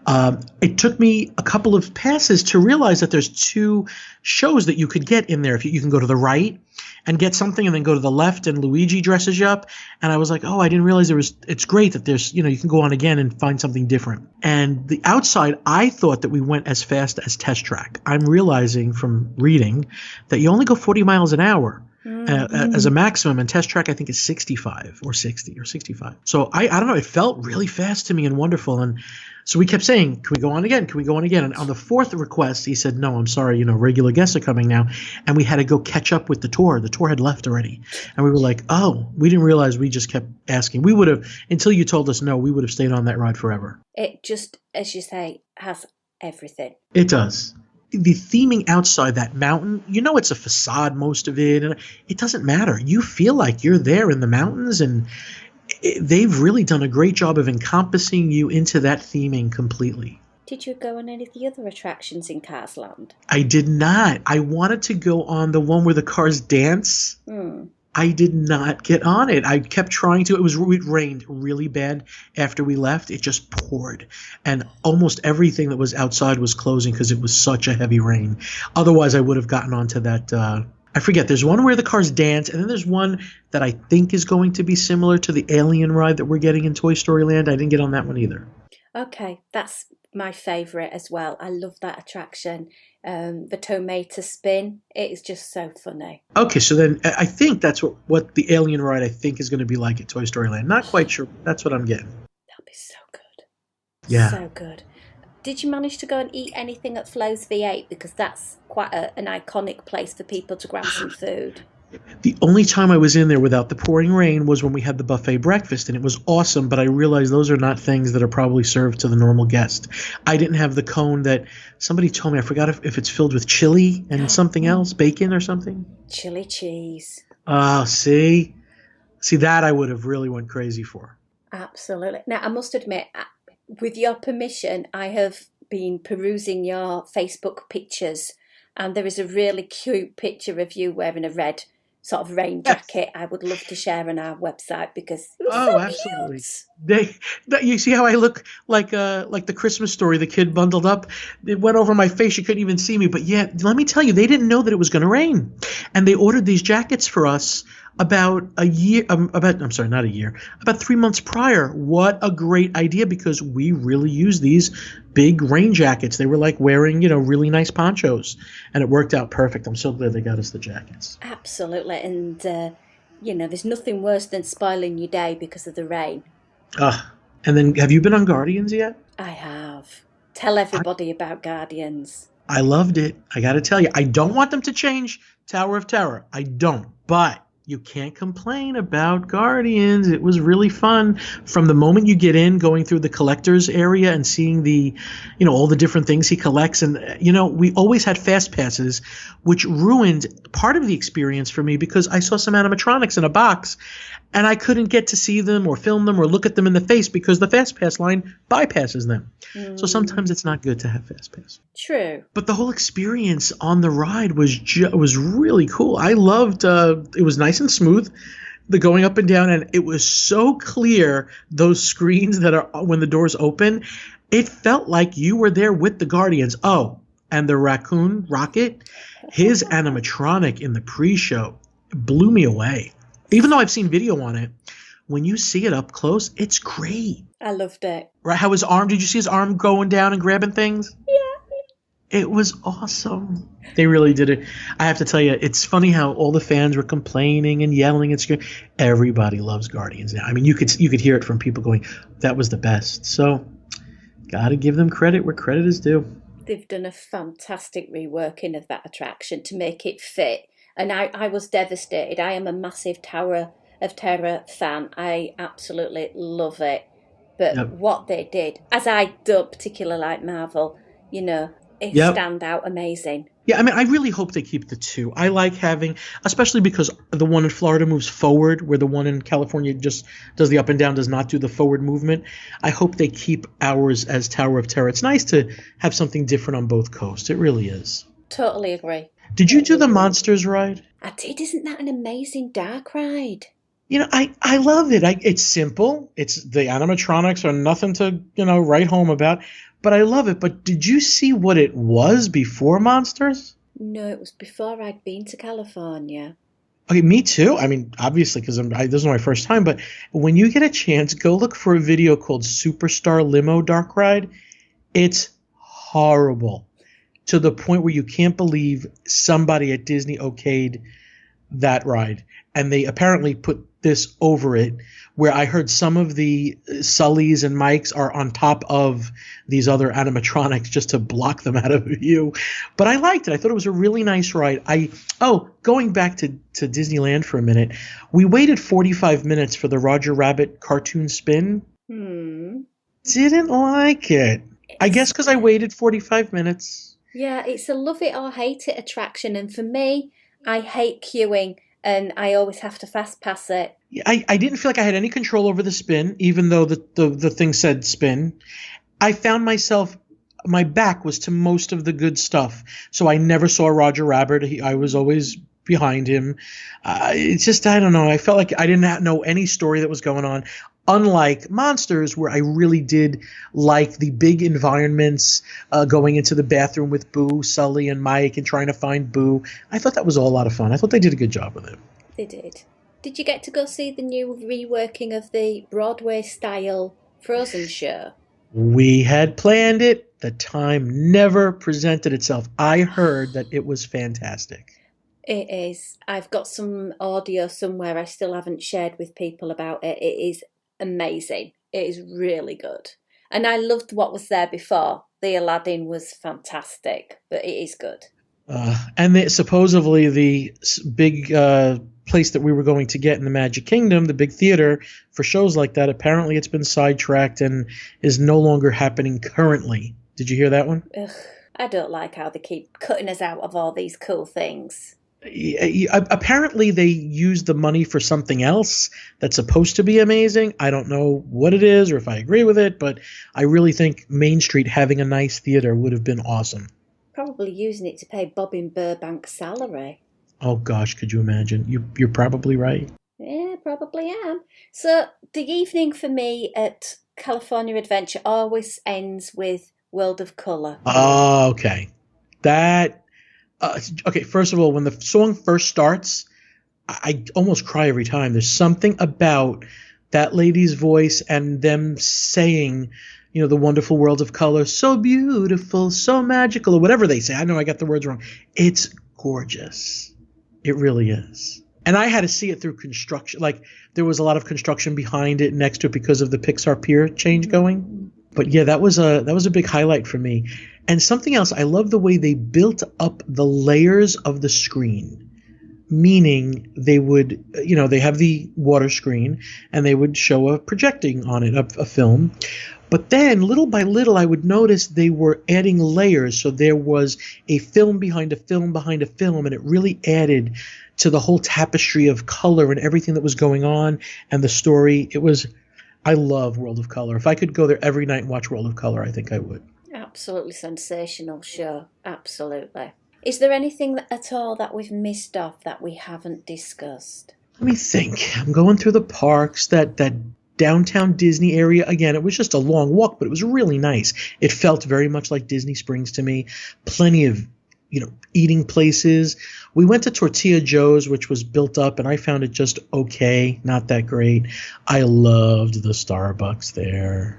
D: It took me a couple of passes to realize that there's 2 shows that you could get in there. If you can go to the right and get something and then go to the left and Luigi dresses you up. And I was like, oh, I didn't realize it's great that there's, you can go on again and find something different. And the outside, I thought that we went as fast as Test Track. I'm realizing from reading that you only go 40 miles an hour. As a maximum, and Test Track I think is 65 or 60 or 65. So I don't know, it felt really fast to me and wonderful. And so we kept saying, can we go on again? Can we go on again? And on the 4th request, he said, no, I'm sorry, regular guests are coming now. And we had to go catch up with the tour. The tour had left already. And we were like, oh, we didn't realize. We just kept asking. We would have, until you told us no, we would have stayed on that ride forever.
A: It just, as you say, has everything.
D: It does. The theming outside that mountain, it's a facade, most of it, and it doesn't matter. You feel like you're there in the mountains, and they've really done a great job of encompassing you into that theming completely.
A: Did you go on any of the other attractions in Cars Land?
D: I did not. I wanted to go on the one where the cars dance. I did not get on it. I kept trying to. It rained really bad after we left. It just poured. And almost everything that was outside was closing because it was such a heavy rain. Otherwise, I would have gotten onto that. I forget. There's one where the cars dance, and then there's one that I think is going to be similar to the Alien ride that we're getting in Toy Story Land. I didn't get on that one either.
A: Okay, that's my favourite as well. I love that attraction. The tomato spin, it is just so funny. Okay,
D: so then I think that's what the Alien ride I think is going to be like at Toy Story Land. Not quite sure. That's what I'm getting.
A: That'll be so good.
D: Yeah.
A: So good. Did you manage to go and eat anything at Flo's V8? Because that's quite an iconic place for people to grab some food.
D: The only time I was in there without the pouring rain was when we had the buffet breakfast, and it was awesome, but I realized those are not things that are probably served to the normal guest. I didn't have the cone that somebody told me. I forgot if it's filled with chili and something else, bacon or something.
A: Chili cheese.
D: Oh, see, that I would have really went crazy for.
A: Absolutely. Now, I must admit, with your permission, I have been perusing your Facebook pictures, and there is a really cute picture of you wearing a red sort of rain jacket. I would love to share on our website because it was so
D: absolutely
A: cute.
D: You see how I look like the Christmas Story, the kid bundled up. It went over my face. You couldn't even see me. But yeah, let me tell you, they didn't know that it was going to rain, and they ordered these jackets for us about 3 months prior. What a great idea, because we really use these big rain jackets. They were like wearing, really nice ponchos, and it worked out perfect. I'm so glad they got us the jackets.
A: Absolutely. And, there's nothing worse than spoiling your day because of the rain.
D: And then have you been on Guardians yet?
A: I have. Tell everybody about Guardians.
D: I loved it. I got to tell you, I don't want them to change Tower of Terror. I don't. But You can't complain about Guardians. It was really fun. From the moment you get in, going through the collector's area and seeing the, all the different things he collects. And, we always had fast passes, which ruined part of the experience for me because I saw some animatronics in a box and I couldn't get to see them or film them or look at them in the face because the fast pass line bypasses them. So sometimes it's not good to have fast pass.
A: True.
D: But the whole experience on the ride was really cool. I loved it was nice and smooth, the going up and down, and it was so clear, those screens that are when the doors open. It felt like you were there with the Guardians. Oh, and the raccoon Rocket, his animatronic in the pre-show blew me away. Even though I've seen video on it, when you see it up close, it's great.
A: I loved it.
D: Right? How his arm, did you see his arm going down and grabbing things?
A: Yeah.
D: It was awesome. They really did it. I have to tell you, it's funny how all the fans were complaining and yelling and screaming. Everybody loves Guardians now. I mean, you could hear it from people going, that was the best. So, got to give them credit where credit is due.
A: They've done a fantastic reworking of that attraction to make it fit. And I was devastated. I am a massive Tower of Terror fan. I absolutely love it. But what they did, as I don't particularly like Marvel, it stand out amazing.
D: Yeah, I mean, I really hope they keep the two. I like having, especially because the one in Florida moves forward, where the one in California just does the up and down, does not do the forward movement. I hope they keep ours as Tower of Terror. It's nice to have something different on both coasts. It really is.
A: Totally agree.
D: Did you do the Monsters ride?
A: I did. Isn't that an amazing dark ride?
D: I love it. It's simple. It's the animatronics are nothing to, write home about. But I love it. But did you see what it was before Monsters?
A: No, it was before I'd been to California.
D: Okay, me too. I mean, obviously, because this is my first time. But when you get a chance, go look for a video called Superstar Limo Dark Ride. It's horrible. To the point where you can't believe somebody at Disney okayed that ride. And they apparently put this over it, where I heard some of the Sullys and Mikes are on top of these other animatronics just to block them out of view. But I liked it. I thought it was a really nice ride. Going back to Disneyland for a minute, we waited 45 minutes for the Roger Rabbit cartoon spin. Didn't like it. I guess because I waited 45 minutes.
A: Yeah, it's a love it or hate it attraction. And for me, I hate queuing and I always have to fast pass it.
D: I didn't feel like I had any control over the spin, even though the thing said spin. I found myself, my back was to most of the good stuff. So I never saw Roger Rabbit. I was always behind him. It's just, I don't know. I felt like I didn't know any story that was going on. Unlike Monsters, where I really did like the big environments, going into the bathroom with Boo, Sully, and Mike and trying to find Boo. I thought that was all a lot of fun. I thought they did a good job with it.
A: They did. Did you get to go see the new reworking of the Broadway-style Frozen show?
D: We had planned it. The time never presented itself. I heard that it was fantastic.
A: It is. I've got some audio somewhere I still haven't shared with people about it. It is amazing. It is really good. And I loved what was there before. The Aladdin was fantastic, but it is good.
D: And supposedly the big place that we were going to get in the Magic Kingdom, the big theater for shows like that, apparently it's been sidetracked and is no longer happening currently. Did you hear that one?
A: Ugh, I don't like how they keep cutting us out of all these cool things.
D: Apparently they use the money for something else that's supposed to be amazing. I don't know what it is or if I agree with it, but I really think Main Street having a nice theater would have been awesome.
A: Probably using it to pay Bobbin Burbank's salary.
D: Oh gosh, could you imagine? You're probably right.
A: Yeah, probably am. So the evening for me at California Adventure always ends with World of Colour.
D: Oh, okay. Okay, first of all, when the song first starts, I almost cry every time. There's something about that lady's voice and them saying, the wonderful world of color, so beautiful, so magical, or whatever they say. I know I got the words wrong. It's gorgeous. It really is. And I had to see it through construction. Like, there was a lot of construction behind it, next to it, because of the Pixar Pier change going. But yeah, that was a big highlight for me. And something else, I love the way they built up the layers of the screen. meaning they would, they have the water screen and they would show a projecting on it, a film. But then little by little, I would notice they were adding layers. So there was a film behind a film behind a film, and it really added to the whole tapestry of color and everything that was going on and the story. I love World of Color. If I could go there every night and watch World of Color, I think I would.
A: Absolutely sensational show. Absolutely. Is there anything at all that we've missed off that we haven't discussed?
D: Let me think. I'm going through the parks, that downtown Disney area. Again, it was just a long walk, but it was really nice. It felt very much like Disney Springs to me. Plenty of, eating places. We went to Tortilla Joe's, which was built up, and I found it just okay, not that great. I loved the Starbucks there.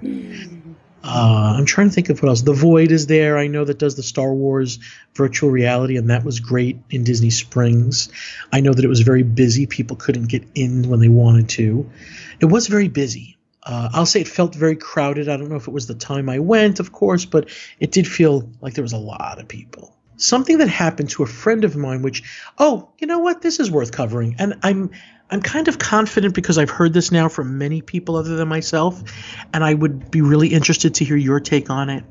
D: I'm trying to think of what else. The Void is there. I know that does the Star Wars virtual reality, and that was great in Disney Springs. I know that it was very busy. People couldn't get in when they wanted to. It was very busy. I'll say it felt very crowded. I don't know if it was the time I went, of course, but it did feel like there was a lot of people. Something that happened to a friend of mine, which, you know what? This is worth covering. And I'm kind of confident because I've heard this now from many people other than myself, and I would be really interested to hear your take on it.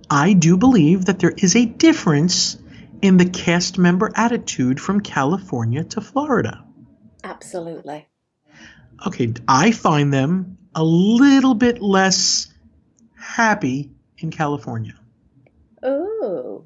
D: I do believe that there is a difference in the cast member attitude from California to Florida.
A: Absolutely. Okay,
D: I find them a little bit less happy in California.
A: Oh,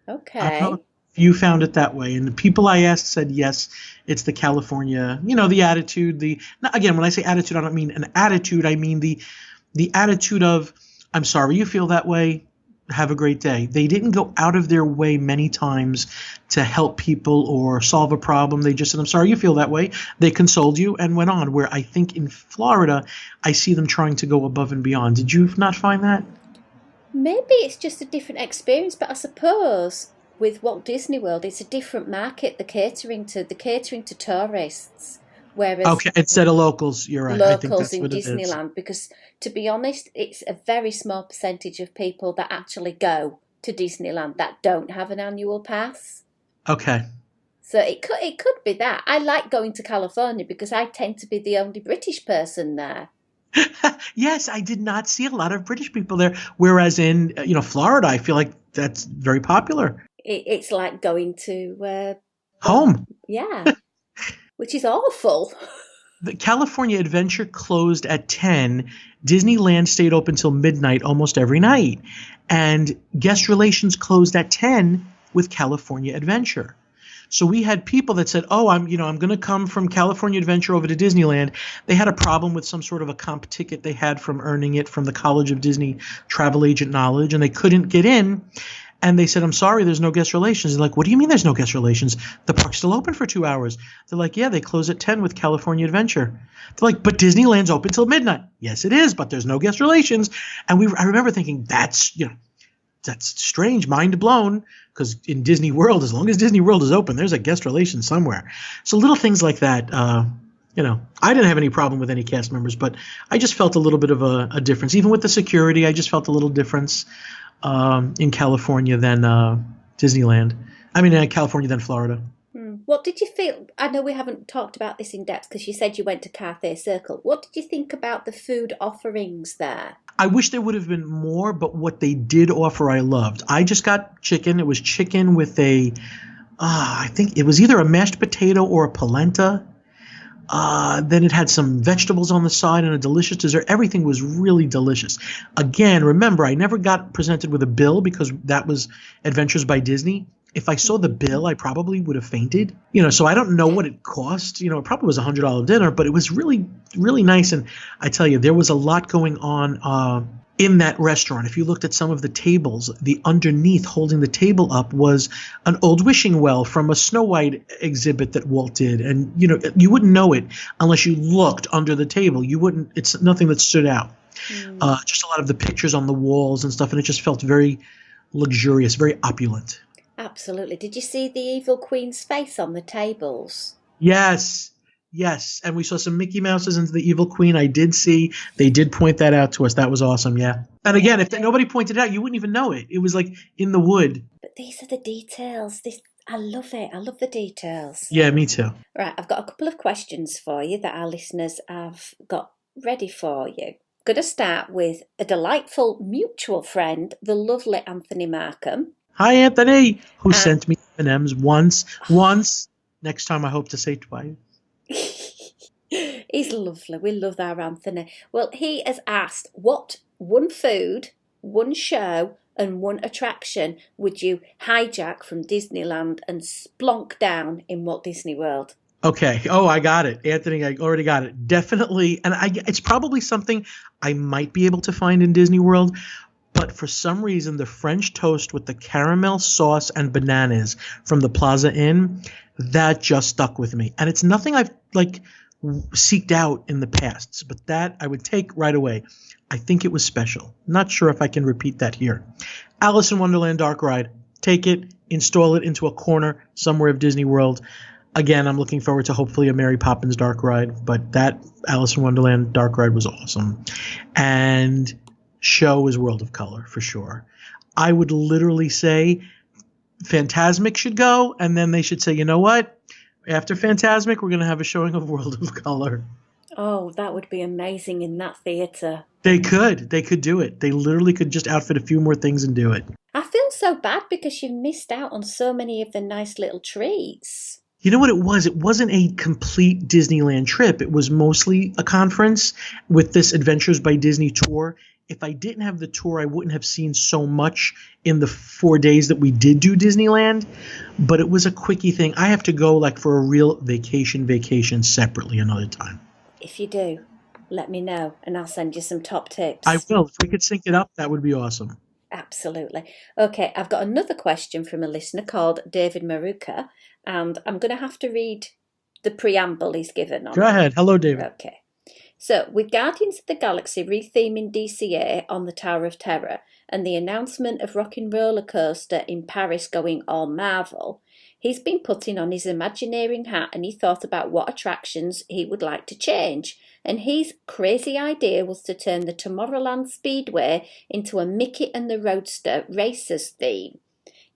A: okay.
D: I don't know if you found it that way. And the people I asked said, yes, it's the California, the attitude. Again, when I say attitude, I don't mean an attitude. I mean the attitude of, I'm sorry you feel that way. Have a great day. They didn't go out of their way many times to help people or solve a problem. They just said, I'm sorry you feel that way. They consoled you and went on. Where I think in Florida, I see them trying to go above and beyond. Did you not find that?
A: Maybe it's just a different experience, but I suppose with Walt Disney World, it's a different market. The catering to tourists. Whereas
D: instead of locals, you're right.
A: Locals
D: I think that's
A: in
D: what
A: Disneyland, because to be honest, it's a very small percentage of people that actually go to Disneyland that don't have an annual pass.
D: Okay.
A: So it could be that. I like going to California because I tend to be the only British person there.
D: Yes, I did not see a lot of British people there. Whereas in Florida, I feel like that's very popular.
A: It's like going to
D: home.
A: Yeah. Which is awful.
D: The California Adventure closed at 10. Disneyland stayed open till midnight almost every night. And guest relations closed at 10 with California Adventure. So we had people that said, I'm going to come from California Adventure over to Disneyland. They had a problem with some sort of a comp ticket they had from earning it from the College of Disney Travel Agent Knowledge, and they couldn't get in. And they said, I'm sorry, there's no guest relations. They're like, what do you mean there's no guest relations? The park's still open for 2 hours. They're like, yeah, they close at 10 with California Adventure. They're like, but Disneyland's open till midnight. Yes, it is, but there's no guest relations. And I remember thinking, that's strange, mind blown, because in Disney World, as long as Disney World is open, there's a guest relation somewhere. So little things like that, I didn't have any problem with any cast members, but I just felt a little bit of a difference. Even with the security, I just felt a little difference in California than Disneyland. California than Florida.
A: What did you feel? I know we haven't talked about this in depth because you said you went to Cathay Circle. What did you think about the food offerings there?
D: I wish there would have been more, but what they did offer I loved. I just got chicken. It was chicken with I think it was either a mashed potato or a polenta. Then it had some vegetables on the side and a delicious dessert. Everything was really delicious. Again, remember, I never got presented with a bill because that was Adventures by Disney. If I saw the bill, I probably would have fainted. So I don't know what it cost. It probably was $100 dinner, but it was really, really nice. And I tell you, there was a lot going on in that restaurant. If you looked at some of the tables, the underneath holding the table up was an old wishing well from a Snow White exhibit that Walt did. And, you wouldn't know it unless you looked under the table. It's nothing that stood out. Just a lot of the pictures on the walls and stuff. And it just felt very luxurious, very opulent.
A: Absolutely. Did you see the Evil Queen's face on the tables?
D: Yes. And we saw some Mickey Mouses into the Evil Queen. I did see. They did point that out to us. That was awesome, yeah. And again, if nobody pointed it out, you wouldn't even know it. It was like in the wood.
A: But these are the details. I love it. I love the details.
D: Yeah, me too.
A: Right, I've got a couple of questions for you that our listeners have got ready for you. Going to start with a delightful mutual friend, the lovely Anthony Markham.
D: Hi, Anthony, who sent me M&Ms once. Next time I hope to say twice.
A: He's lovely. We love our Anthony. Well, he has asked, what one food, one show, and one attraction would you hijack from Disneyland and splonk down in Walt Disney World?
D: Okay. Oh, I got it. Anthony, I already got it. Definitely. And it's probably something I might be able to find in Disney World. But for some reason, the French toast with the caramel sauce and bananas from the Plaza Inn, that just stuck with me. And it's nothing I've seeked out in the past, but that I would take right away. I think it was special. Not sure if I can repeat that here. Alice in Wonderland Dark Ride. Take it, install it into a corner somewhere of Disney World. Again, I'm looking forward to hopefully a Mary Poppins Dark Ride, but that Alice in Wonderland Dark Ride was awesome. And show is World of Color for sure. I would literally say Fantasmic should go, and then they should say, you know what? After Fantasmic, we're going to have a showing of World of Color.
A: Oh, that would be amazing in that theatre.
D: They could do it. They literally could just outfit a few more things and do it.
A: I feel so bad because you missed out on so many of the nice little treats.
D: You know what it was? It wasn't a complete Disneyland trip. It was mostly a conference with this Adventures by Disney tour. If I didn't have the tour, I wouldn't have seen so much in the 4 days that we did do Disneyland. But it was a quickie thing. I have to go for a real vacation separately another time.
A: If you do, let me know and I'll send you some top tips.
D: I will. If we could sync it up, that would be awesome.
A: Absolutely. Okay, I've got another question from a listener called David Maruka, and I'm going to have to read the preamble he's given on.
D: Go ahead. Hello, David.
A: Okay. So, with Guardians of the Galaxy retheming DCA on the Tower of Terror and the announcement of Rockin' Roller Coaster in Paris going all Marvel, he's been putting on his Imagineering hat and he thought about what attractions he would like to change. And his crazy idea was to turn the Tomorrowland Speedway into a Mickey and the Roadster Racers theme.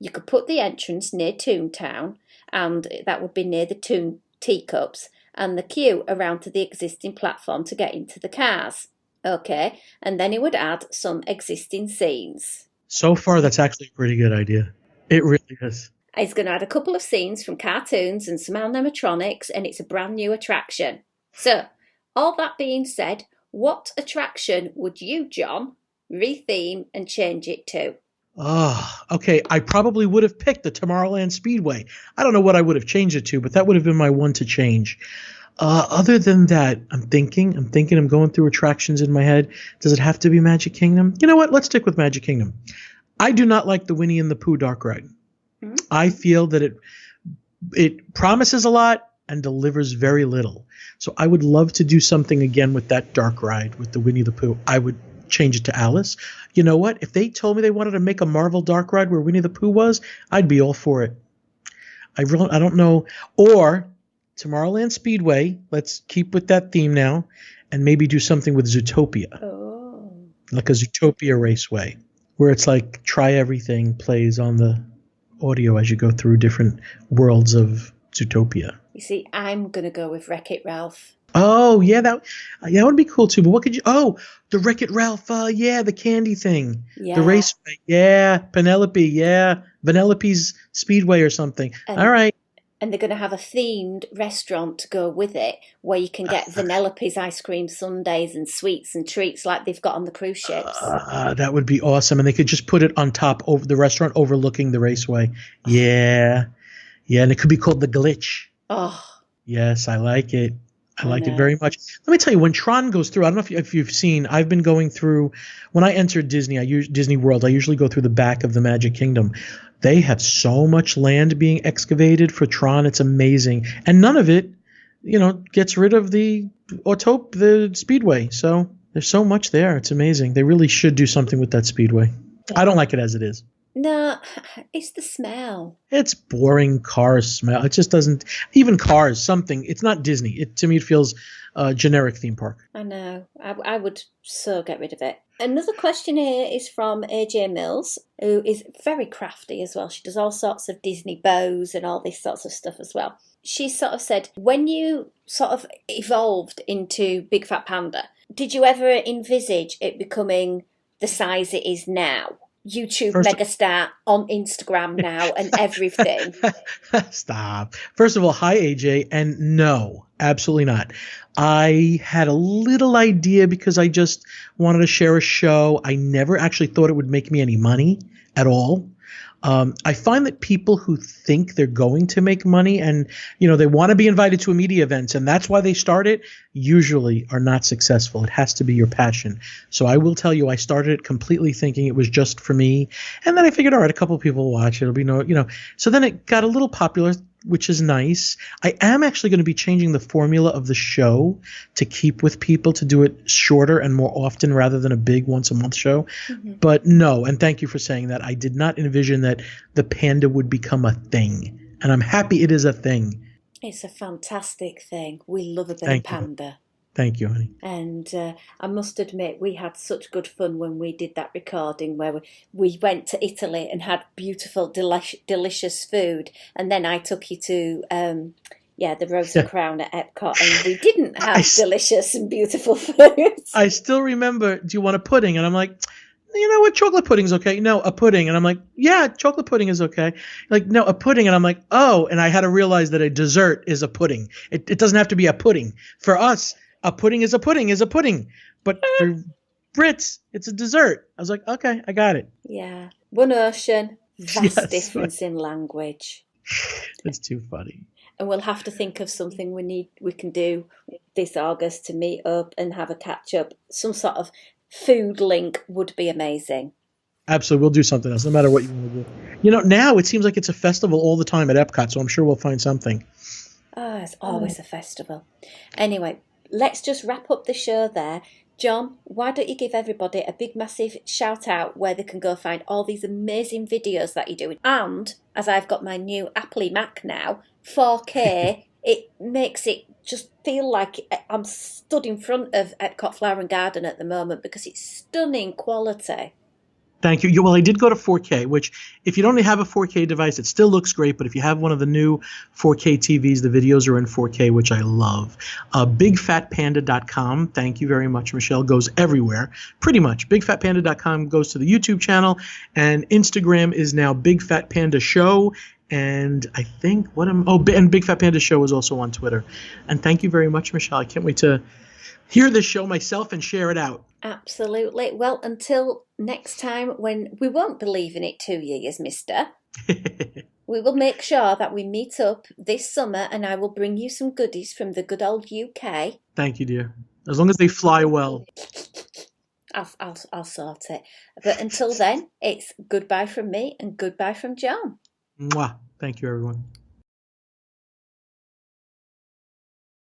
A: You could put the entrance near Toontown, and that would be near the Toon teacups, and the queue around to the existing platform to get into the cars. Okay, and then he would add some existing scenes.
D: So far, that's actually a pretty good idea. It really is.
A: He's going to add a couple of scenes from cartoons and some animatronics, and it's a brand new attraction. So, all that being said, what attraction would you, John, retheme and change it to?
D: Oh, okay. I probably would have picked the Tomorrowland Speedway. I don't know what I would have changed it to, but that would have been my one to change. Other than that, I'm going through attractions in my head. Does it have to be Magic Kingdom? You know what? Let's stick with Magic Kingdom. I do not like the Winnie and the Pooh Dark Ride. Mm-hmm. I feel that it promises a lot and delivers very little. So I would love to do something again with that dark ride with the Winnie the Pooh. I would change it to Alice. You know what? If they told me they wanted to make a Marvel dark ride where Winnie the Pooh was, I'd be all for it. I don't know. Or Tomorrowland Speedway. Let's keep with that theme now and maybe do something with Zootopia.
A: Oh.
D: Like a Zootopia Raceway where it's like try everything plays on the audio as you go through different worlds of Zootopia.
A: You see, I'm going to go with Wreck-It Ralph.
D: Oh, yeah, that would be cool too. But what could you? Oh, the Wreck-It Ralph. Yeah, the candy thing. Yeah. The raceway. Yeah, Penelope. Yeah, Vanellope's Speedway or something. All right.
A: And they're going to have a themed restaurant to go with it, where you can get Vanellope's ice cream sundaes and sweets and treats like they've got on the cruise ships.
D: That would be awesome, and they could just put it on top over the restaurant overlooking the raceway. Yeah, and it could be called the Glitch.
A: Oh.
D: Yes, I like it. I like it very much. Let me tell you, when Tron goes through, I don't know if you've seen, I've been going through, when I entered Disney World, I usually go through the back of the Magic Kingdom. They have so much land being excavated for Tron. It's amazing. And none of it, gets rid of the Speedway. So there's so much there. It's amazing. They really should do something with that Speedway. I don't like it as it is.
A: No, it's the smell.
D: It's boring car smell. It just doesn't. Even Cars, something. It's not Disney. To me, it feels generic theme park.
A: I know. I would so get rid of it. Another question here is from AJ Mills, who is very crafty as well. She does all sorts of Disney bows and all this sorts of stuff as well. She sort of said, when you sort of evolved into Big Fat Panda, did you ever envisage it becoming the size it is now? YouTube megastar on Instagram now and everything.
D: Stop. First of all, hi AJ, and no, absolutely not. I had a little idea because I just wanted to share a show. I never actually thought it would make me any money at all. I find that people who think they're going to make money and, they want to be invited to media events and that's why they start it, usually are not successful. It has to be your passion. So I will tell you, I started it completely thinking it was just for me. And then I figured, all right, a couple of people will watch it. It'll be so then it got a little popular, which is nice. I am actually going to be changing the formula of the show to keep with people, to do it shorter and more often rather than a big once-a-month show. Mm-hmm. But no, and thank you for saying that. I did not envision that the panda would become a thing. And I'm happy it is a thing.
A: It's a fantastic thing. We love a bit of panda.
D: Thank you, honey.
A: And I must admit, we had such good fun when we did that recording where we went to Italy and had beautiful, delicious food. And then I took you to, the Rosa Crown at Epcot, and we didn't have delicious and beautiful food.
D: I still remember, do you want a pudding? And I'm like, you know what, chocolate pudding's okay. No, a pudding. And I'm like, yeah, chocolate pudding is okay. Like, no, a pudding. And I'm like, oh, and I had to realize that a dessert is a pudding. It doesn't have to be a pudding. For us, a pudding is a pudding is a pudding. But for Brits, it's a dessert. I was like, okay, I got it.
A: Yeah. One ocean, vast difference in language.
D: That's too funny.
A: And we'll have to think of something we can do this August to meet up and have a catch up. Some sort of food link would be amazing.
D: Absolutely. We'll do something else, no matter what you want to do. Now it seems like it's a festival all the time at Epcot, so I'm sure we'll find something.
A: Oh, it's always a festival. Anyway, let's just wrap up the show there. John, why don't you give everybody a big, massive shout out where they can go find all these amazing videos that you're doing. And, as I've got my new Apple Mac now, 4K, it makes it just feel like I'm stood in front of Epcot Flower and Garden at the moment because it's stunning quality.
D: Thank you. Well, I did go to 4K, which if you don't have a 4K device, it still looks great. But if you have one of the new 4K TVs, the videos are in 4K, which I love. BigFatPanda.com. Thank you very much, Michelle. Goes everywhere, pretty much. BigFatPanda.com goes to the YouTube channel, and Instagram is now Big Fat Panda Show. And I think and Big Fat Panda Show is also on Twitter. And thank you very much, Michelle. I can't wait to hear this show myself and share it out.
A: Absolutely. Well, until next time, when we won't be leaving it 2 years, mister. We will make sure that we meet up this summer and I will bring you some goodies from the good old UK.
D: Thank you, dear. As long as they fly well.
A: I'll sort it. But until then, it's goodbye from me and goodbye from John.
D: Mwah. Thank you, everyone.